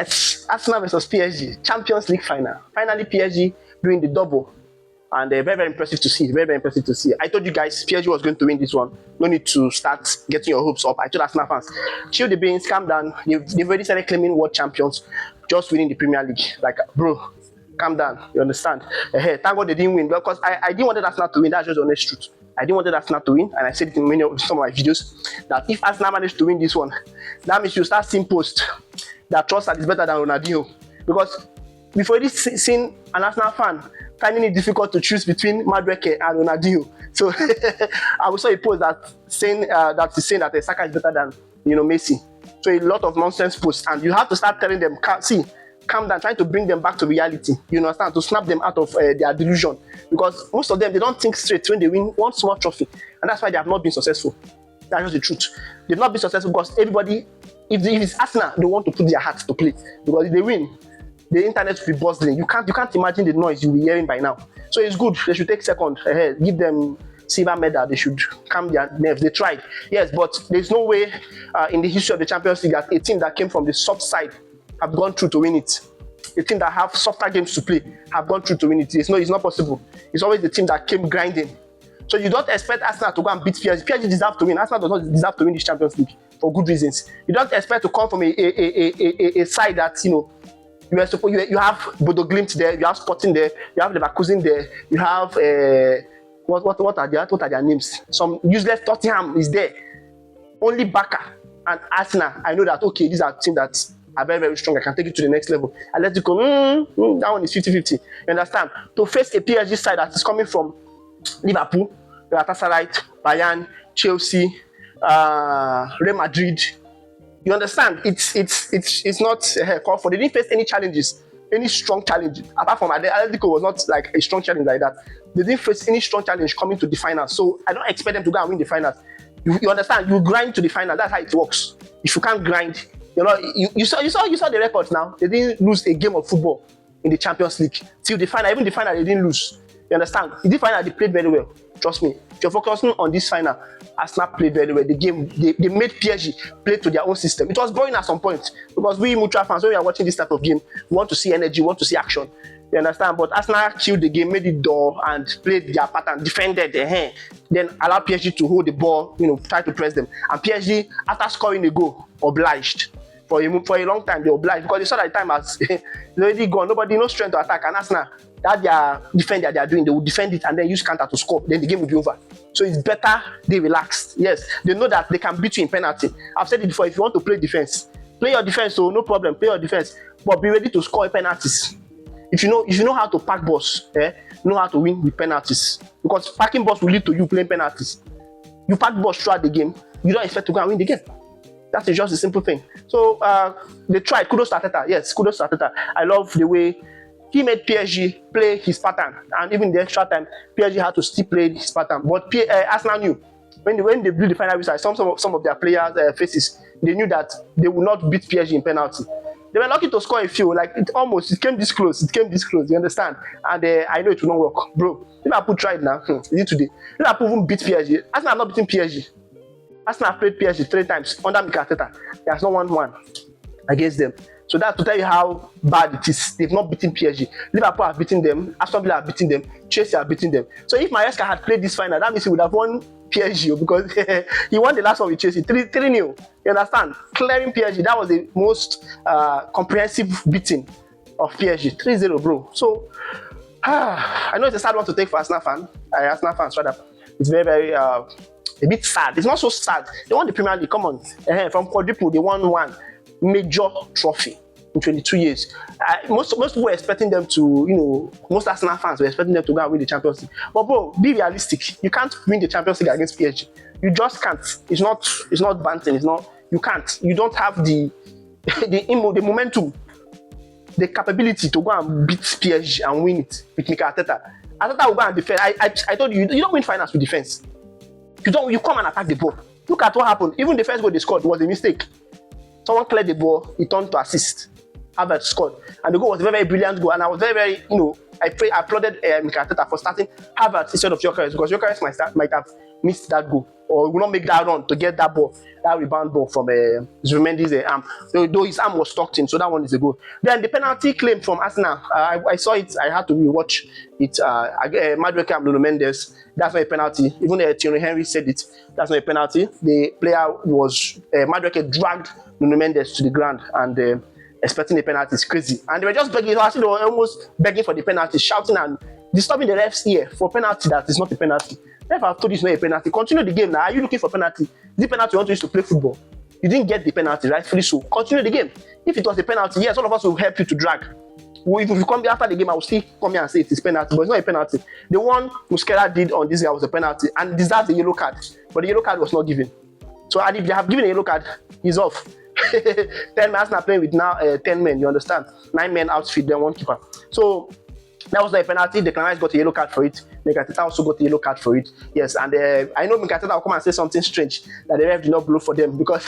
Yes, Arsenal versus PSG, Champions League final. Finally, PSG doing the double. And very, very impressive to see. Very, very impressive to see. I told you guys PSG was going to win this one. No need to start getting your hopes up. I told Arsenal fans, chill the beans, calm down. They've already started claiming world champions, just winning the Premier League. Like, bro, calm down. You understand? Thank God they didn't win, because I didn't want Arsenal to win. That's just the honest truth. I didn't want Arsenal to win, and I said it in some of my videos, that if Arsenal managed to win this one, that means you start seeing posts that Trossard is better than Ronaldinho. Because before this seen an Arsenal fan finding it difficult to choose between Madueke and Ronaldinho. So I saw a post that saying that Saka is better than Messi. So a lot of nonsense posts, and you have to start telling them, calm down, trying to bring them back to reality. You understand? To snap them out of their delusion, because most of them, they don't think straight when they win one small trophy, and that's why they have not been successful. That's just the truth. They've not been successful because everybody, if it's Arsenal, they want to put their hearts to play, because if they win, the internet will be bustling. You can't imagine the noise you'll be hearing by now. So it's good. They should take second. Give them silver medal. They should calm their nerves. They tried, yes, but there's no way in the history of the Champions League that a team that came from the soft side have gone through to win it. A team that have softer games to play have gone through to win it. It's not possible. It's always the team that came grinding. So you don't expect Arsenal to go and beat PSG. PSG deserve to win. Arsenal does not deserve to win this Champions League for good reasons. You don't expect to come from a side that you have Bodo Glimt there, you have Sporting there, you have Leverkusen there, you have what are their names? Some useless Tottenham is there. Only Barca and Arsenal. I know that these are teams that are very, very strong. I can take it to the next level. And let you go, that one is 50-50. You understand? To face a PSG side that is coming from Liverpool, Galatasaray, Bayern, Chelsea, Real Madrid. You understand? It's not called for. They didn't face any challenges, any strong challenges. Apart from Atletico was not like a strong challenge like that. They didn't face any strong challenge coming to the finals. So I don't expect them to go and win the finals. You understand? You grind to the final. That's how it works. If you can't grind, you saw the records now. They didn't lose a game of football in the Champions League till the final. Even the final, they didn't lose. You understand? In the final, they played very well. Trust me. If you're focusing on this final, Arsenal played very well. The game, they made PSG play to their own system. It was boring at some point, because we mutual fans, when we are watching this type of game, we want to see energy, we want to see action. You understand? But Arsenal killed the game, made it dull, and played their pattern, defended the hand, then allowed PSG to hold the ball, try to press them. And PSG, after scoring a goal, obliged. For a long time, they obliged, because they saw that the time has already gone. Nobody, no strength to attack. And Arsenal, that their defend that they are doing, they will defend it and then use counter to score. Then the game will be over. So it's better they relax. Yes, they know that they can beat you in penalty. I've said it before. If you want to play defense, play your defense. So no problem, play your defense, but be ready to score penalties. If you know how to pack balls, know how to win with penalties. Because packing balls will lead to you playing penalties. You pack balls throughout the game. You don't expect to go and win the game. That is just a simple thing. So they tried. Kudos to Arteta. Yes, kudos to Arteta. I love the way he made PSG play his pattern, and even in the extra time, PSG had to still play his pattern. But Arsenal knew when they blew the final whistle, some of their players' faces, they knew that they would not beat PSG in penalty. They were lucky to score a few. Like it came this close. You understand? And I know it will not work, bro. Liverpool tried now. Is it today? Liverpool even beat PSG. Arsenal have not beaten PSG. Arsenal have played PSG 3 times under Mikel Arteta. There has not won one against them. So that's to tell you how bad it is. They've not beaten PSG. Liverpool have beaten them. Aston Villa have beaten them. Chelsea have beaten them. So if Maresca had played this final, that means he would have won PSG, because he won the last one with Chelsea 3-0. You understand? Clearing PSG. That was the most comprehensive beating of PSG. 3-0, bro. So I know it's a sad one to take for Arsenal fans. Rather. It's very, very a bit sad. It's not so sad. They won the Premier League. Come on. From quadruple, they won one major trophy in 22 years. Most people were expecting them to, most Arsenal fans were expecting them to go and win the Champions League. But bro, be realistic. You can't win the Champions League against PSG. You just can't. It's not banting. You can't. You don't have the momentum, the capability to go and beat PSG and win it with Mikel Arteta. Arteta will go and defend. I told you, you don't win finals with defense. You come and attack the ball. Look at what happened. Even the first goal they scored was a mistake. Someone cleared the ball, he turned to assist. Havertz scored. And the goal was a very, very brilliant goal. And I was very, very, I applauded Mikel Arteta for starting Havertz instead of Gyökeres, because Gyökeres might have missed that goal or will not make that run to get that ball, that rebound ball from Zubimendi's arm. Though his arm was tucked in, so that one is a goal. Then the penalty claim from Arsenal, I saw it. I had to rewatch it. Madueke and Nuno Mendes. That's not a penalty. Even Thierry Henry said it. That's not a penalty. The player was Madueke dragged Nuno Mendes to the ground and expecting a penalty is crazy. And they were just begging. Actually, they were almost begging for the penalty, shouting and disturbing the ref's ear for penalty that is not a penalty. Ref, I've told you it's not a penalty. Continue the game now. Are you looking for penalty? Is it penalty you want to use to play football? You didn't get the penalty, rightfully so. Continue the game. If it was a penalty, yes, all of us will help you to drag. If you come after the game, I will still come here and say it is penalty, but it's not a penalty. The one Muslera did on this guy was a penalty and deserves a yellow card, but the yellow card was not given. So if they have given a yellow card, he's off. 10 men, Arsenal playing with now 10 men, you understand? 9 men outfield, then 1 keeper. So that was not a penalty. The Canadians got a yellow card for it. Mikel Arteta also got a yellow card for it. Yes, and I know Mikel Arteta will come and say something strange that the ref did not blow for them, because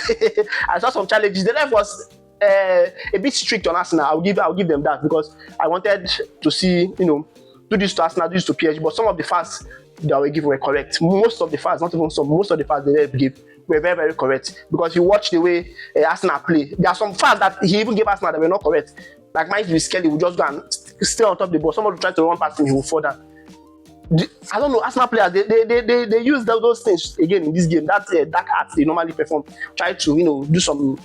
I saw some challenges. The ref was a bit strict on Arsenal. I'll give them that, because I wanted to see, do this to Arsenal, do this to PSG, but some of the fouls that were given were correct. Most of the fouls, not even some, most of the fouls the ref gave were very, very correct, because you watch the way Arsenal play. There are some fouls that he even gave Arsenal that were not correct. Like Mike Skelly would just go and stay on top of the ball. Somebody try to run past him, he will fall down. I don't know, Arsenal players, they use those things again in this game. That dark art they normally perform, try to do some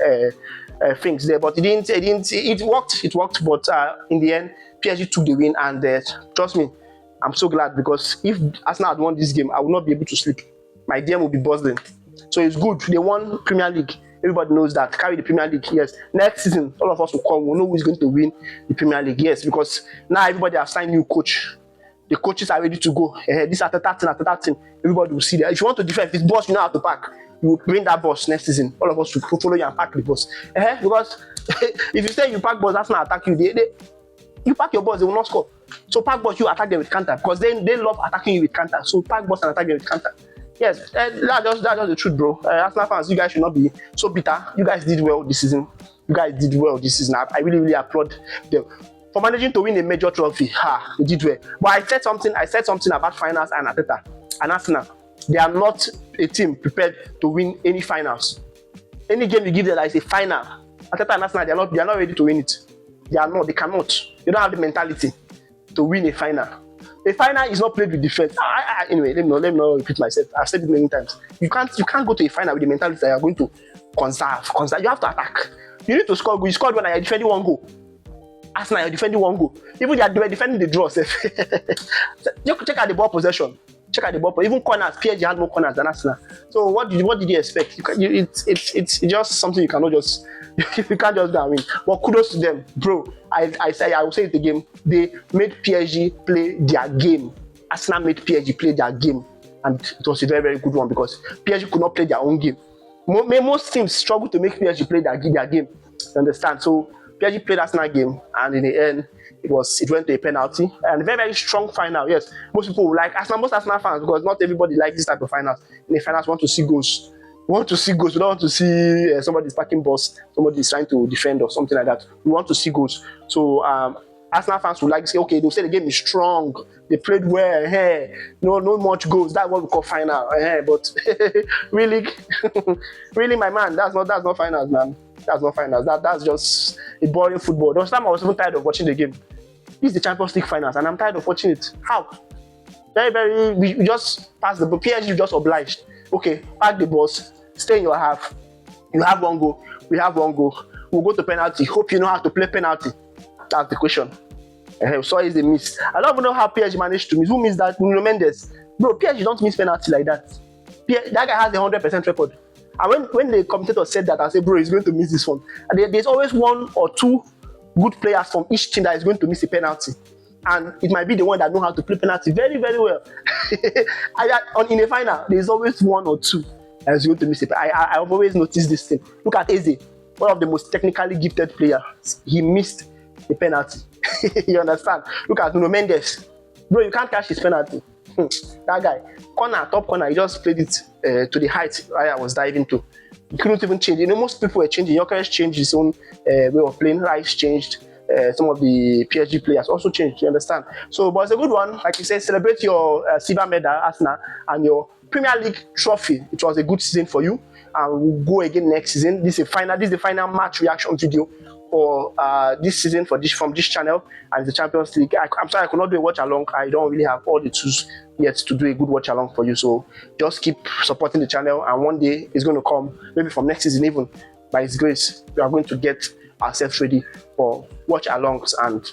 things there, but it worked, but in the end PSG took the win, and trust me, I'm so glad, because if Arsenal had won this game, I would not be able to sleep. My DM will be buzzing. So it's good. They won Premier League. Everybody knows that. Carry the Premier League, yes. Next season, all of us will come. We'll know who is going to win the Premier League, yes, because now everybody has signed new coach. The coaches are ready to go. This after 13, everybody will see that. If you want to defend, if it's boss, you know how to pack. You will bring that boss next season. All of us will follow you and pack the boss. Because if you say you pack boss, that's not attack you. You pack your boss, they will not score. So pack boss, you attack them with counter, because they love attacking you with counter. So pack boss and attack them with counter. Yes, that's just the truth, bro. Arsenal fans, you guys should not be so bitter. You guys did well this season. I really, really applaud them for managing to win a major trophy. They did well. But I said something about finals and Arteta and Arsenal. They are not a team prepared to win any finals. Any game you give them that is a final, Arteta and Arsenal, they are not ready to win it. They cannot. They don't have the mentality to win a final. A final is not played with defense. Anyway, let me not repeat myself. I've said it many times. You can't go to a final with the mentality that you're going to conserve. You have to attack. You need to score goal. You scored when you're defending 1 goal. Arsenal, you're defending 1 goal. Even they were defending the draw. Check out the ball possession. Even corners. PSG had more corners than Arsenal. So what did you expect? It's just something you cannot just. You can't just go and win. But kudos to them, bro. I will say it again. They made PSG play their game. Arsenal made PSG play their game, and it was a very, very good one, because PSG could not play their own game. Most teams struggle to make PSG play their game. You understand? So PSG played Arsenal game, and in the end, it went to a penalty, and a very, very strong final. Yes, most people will like Arsenal, most Arsenal fans, because not everybody likes this type of finals. In the finals, want to see goals. We want to see goals. We don't want to see somebody's packing balls, somebody is trying to defend or something like that. We want to see goals. So Arsenal fans will like to say, okay, they'll say the game is strong. They played well. No much goals. That's what we call final. But really, really, my man, that's not finals, man. That's not finals. That's just a boring football. There was time I was even tired of watching the game. This is the Champions League finals, and I'm tired of watching it. How? Very, very. We just passed the ball. PSG just obliged. Okay, pack the balls. Stay in your half. You have 1 goal. We have 1 goal. We'll go to penalty. Hope you know how to play penalty. That's the question. So is the miss. I don't even know how PSG managed to miss. Who missed that? Nuno Mendes. Bro, PSG don't miss penalty like that. That guy has a 100% record. And when the commentator said that, I said, bro, he's going to miss this one. And there's always 1 or 2 good players from each team that is going to miss a penalty. And it might be the one that know how to play penalty very, very well. In a final, there's always 1 or 2 that is going to miss it. I've always noticed this thing. Look at Eze, one of the most technically gifted players. He missed a penalty. You understand? Look at Nuno Mendes. Bro, you can't catch his penalty. That guy, top corner, he just played it to the height I was diving to. He couldn't even change. Most people were changing. Gyökeres changed his own way of playing. Rice changed. some of the PSG players also changed. You understand? So, but it's a good one. Like you said, celebrate your silver medal, Arsenal, and your Premier League trophy. It was a good season for you, and we'll go again next season. This is the final match reaction video for this season from this channel, and the Champions League. I'm sorry I could not do a watch along. I don't really have all the tools yet to do a good watch along for you. So just keep supporting the channel, and one day it's going to come, maybe from next season even. By His grace, we are going to get ourselves ready for watch alongs and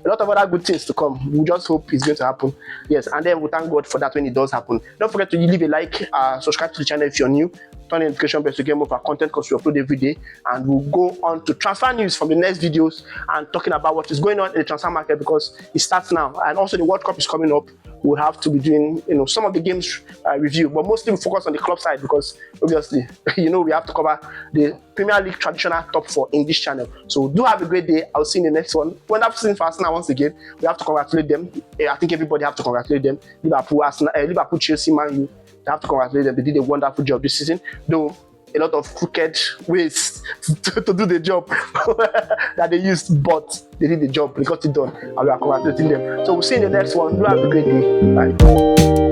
a lot of other good things to come. We just hope it's going to happen. Yes, and then we thank God for that when it does happen. Don't forget to leave a like, subscribe to the channel if you're new, turn the notification bell to get more of our content because we upload every day. And we'll go on to transfer news from the next videos and talking about what is going on in the transfer market because it starts now, and also the World Cup is coming up. We'll have to be doing some of the games review, but mostly we focus on the club side because obviously we have to cover the Premier League traditional top 4 in this channel. So do have a great day. I'll see you in the next one. Wonderful season for Arsenal once again. We have to congratulate them. I think everybody have to congratulate them. Liverpool, Arsenal, Liverpool, Chelsea, Man U. They have to congratulate them. They did a wonderful job this season, though a lot of crooked ways to do the job that they used, but they did the job, they got it done, and we are congratulating them. So we'll see you in the next one. Do have a great day. Bye.